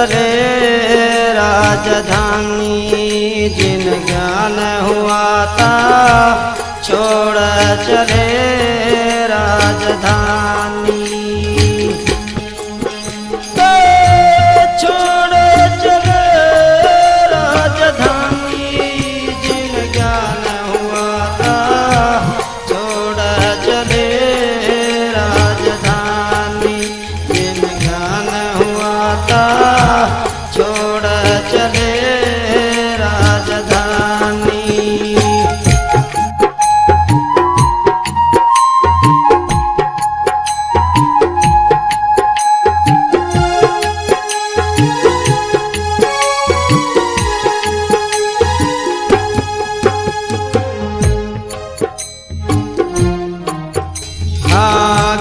चले राजधानी। जिन ज्ञान हुआ था छोड़ चले राजधानी। छोड़ चले राजधानी। जिन ज्ञान हुआ था छोड़ चले राजधानी। जिन ज्ञान हुआ था छोड़ चले राजधानी।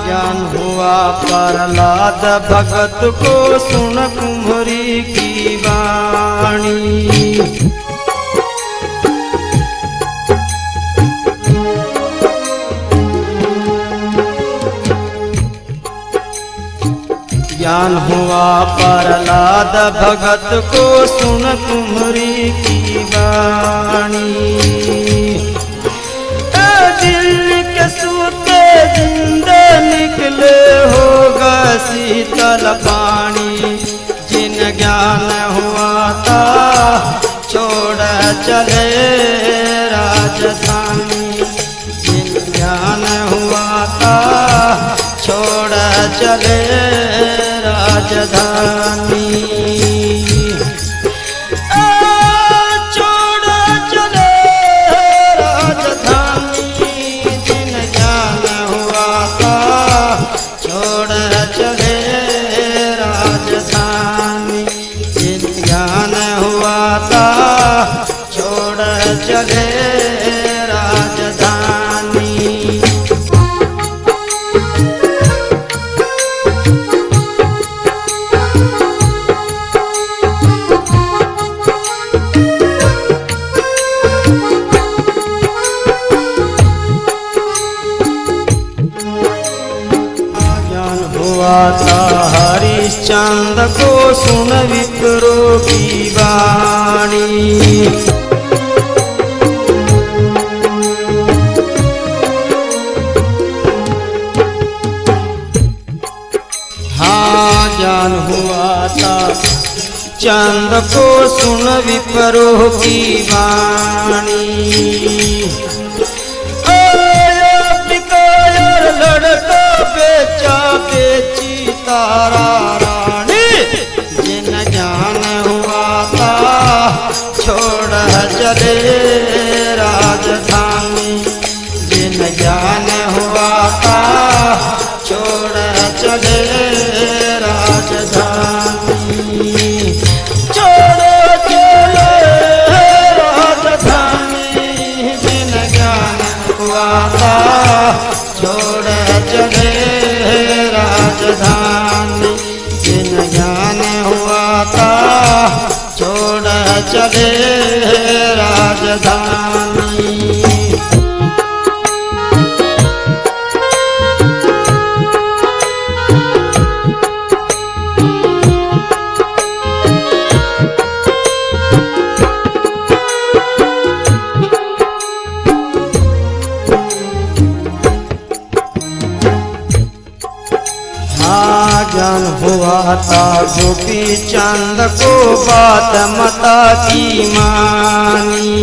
ज्ञान हुआ प्रहलाद भगत को सुन कुम्हरी की वाणी। ज्ञान हुआ प्रहलाद भगत को सुन कुम्हरी की वाणी। दिल के सूते जिंदे निकले होगा शीतल पानी। जिन ज्ञान हुआ था छोड़ चले राजधानी। जिन ज्ञान हुआ था छोड़ चले राजधानी। चले राजधानी। ज्ञान हुआ था हरिश्चंद्र को सुन विप्रों की वाणी। ज्ञान हुआ था चंद को सुन विप्रों की वाणी। लड़का बेचा बेची तारा रानी। जिन ज्ञान हुआ था छोड़ चले राजधानी। जिन ज्ञान हुआ था छोड़ चले राजधानी। छोड़ चले राजधानी। जिन ज्ञान हुआ था छोड़ चले राजधानी। जिन ज्ञान हुआ था छोड़ चले राजधानी। ज्ञान हुआ था गोपी चंद को बात माता की मानी।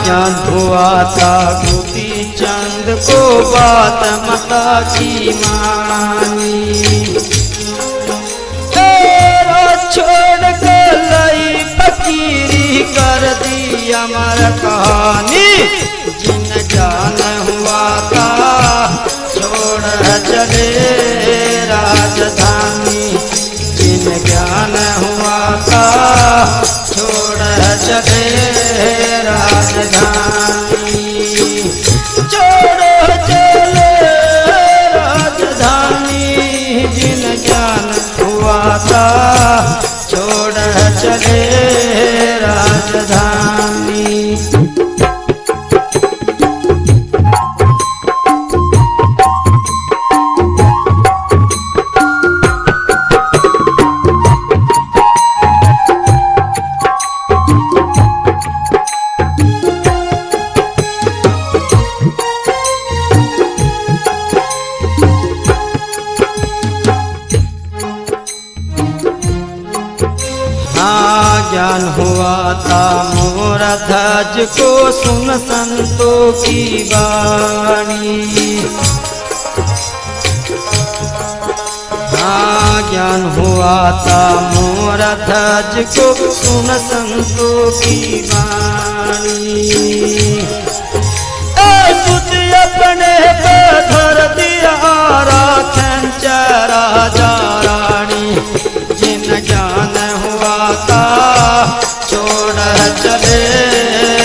ज्ञान हुआ था गोपी चंद को बात माता की मानी। छोड़ के लाई फकीरी कर दी अमर कहानी। जिन ज्ञान हुआ था छोड़ चले राजधानी। जिन ज्ञान हुआ था छोड़ चले राजधानी। छोड़ चले राजधानी। जिन ज्ञान हुआ था छोड़ चले राजधानी। हाँ ज्ञान हुआ था मोर ध्वज को सुन संतों की वाणी। हाँ ज्ञान हुआ था मोर ध्वज को सुन संतों की वाणी। अपने पे धर दिया राखन राजा रानी। जिन ज्ञान हुआ था छोड़ चले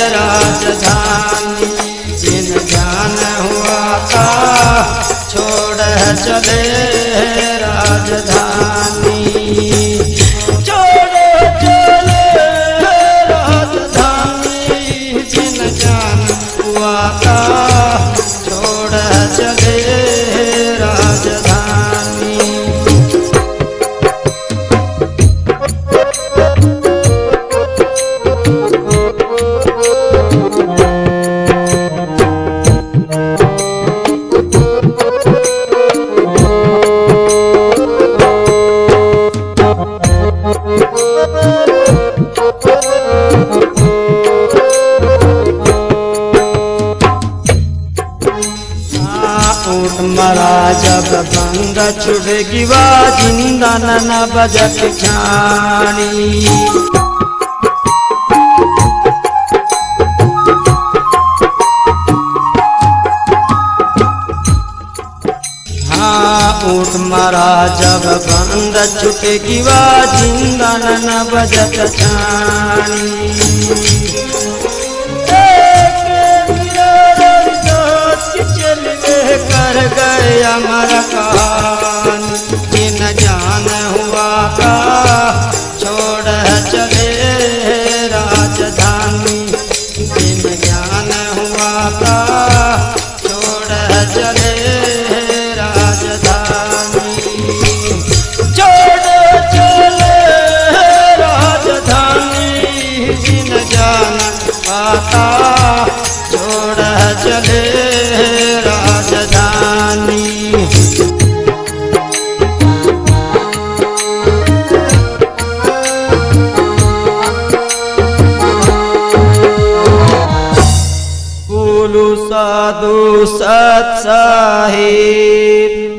राजधानी। जिन ज्ञान हुआ था छोड़ चले राजधानी। छोड़ चले राजधानी। जिन ज्ञान हुआ था चले राजधानी। मरा जब बंग छुड़गी वा जिंदा न बजत छानी। हाँ ऊँट मरा जब बंग छुटगी वा जिंदा न बजत छानी। कर गए अमर कान। जिन ज्ञान हुआ का छोड़ चले राजधानी। जिन ज्ञान हुआ का छोड़ चले राजधानी। छोड़ चले राजधानी। जिन ज्ञान हुआ का छोड़ चले राजधानी। बोलो साधु सत साहिब।